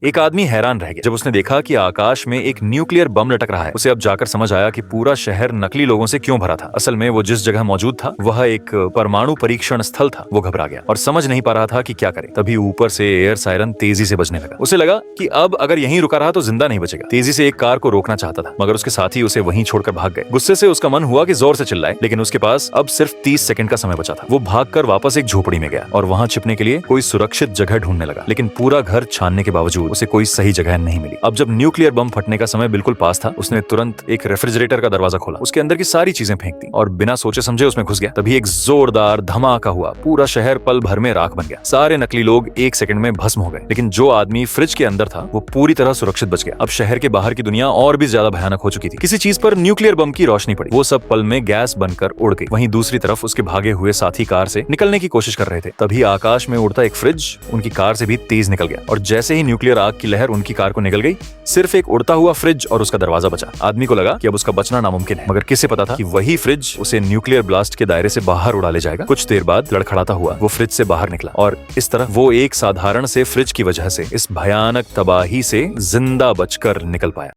एक आदमी हैरान रह गया जब उसने देखा कि आकाश में एक न्यूक्लियर बम लटक रहा है। उसे अब जाकर समझ आया कि पूरा शहर नकली लोगों से क्यों भरा था। असल में वो जिस जगह मौजूद था वह एक परमाणु परीक्षण स्थल था। वो घबरा गया और समझ नहीं पा रहा था कि क्या करे। तभी ऊपर से एयर सायरन तेजी से बजने लगा। उसे लगा कि अब अगर यहीं रुका रहा तो जिंदा नहीं बचेगा। तेजी से एक कार को रोकना चाहता था मगर उसके साथी उसे वहीं छोड़कर भाग गए। गुस्से से उसका मन हुआ कि जोर से चिल्लाए, लेकिन उसके पास अब सिर्फ 30 सेकंड का समय बचा था। वो भागकर वापस एक झोपड़ी में गया और वहां छिपने के लिए कोई सुरक्षित जगह ढूंढने लगा। लेकिन पूरा घर छानने के बावजूद उसे कोई सही जगह नहीं मिली। अब जब न्यूक्लियर बम फटने का समय बिल्कुल पास था, उसने तुरंत एक रेफ्रिजरेटर का दरवाजा खोला, उसके अंदर की सारी चीजें फेंक दी और बिना सोचे समझे उसमें घुस गया। तभी एक जोरदार धमाका हुआ। पूरा शहर पल भर में राख बन गया। सारे नकली लोग एक सेकंड में भस्म हो गए, लेकिन जो आदमी फ्रिज के अंदर था वो पूरी तरह सुरक्षित बच गया। अब शहर के बाहर की दुनिया और भी ज्यादा भयानक हो चुकी थी। किसी चीज पर न्यूक्लियर बम की रोशनी पड़ी, वो सब पल में गैस बनकर उड़ गई। वहीं दूसरी तरफ उसके भागे हुए साथी कार से निकलने की कोशिश कर रहे थे। तभी आकाश में उड़ता एक फ्रिज उनकी कार से भी तेज निकल गया और जैसे ही न्यूक्लियर आग की लहर उनकी कार को निकल गई, सिर्फ एक उड़ता हुआ फ्रिज और उसका दरवाजा बचा। आदमी को लगा कि अब उसका बचना नामुमकिन है, मगर किसे पता था कि वही फ्रिज उसे न्यूक्लियर ब्लास्ट के दायरे से बाहर उड़ा ले जाएगा। कुछ देर बाद लड़खड़ाता हुआ वो फ्रिज से बाहर निकला और इस तरह वो एक साधारण से फ्रिज की वजह से इस भयानक तबाही से जिंदा बचकर निकल पाया।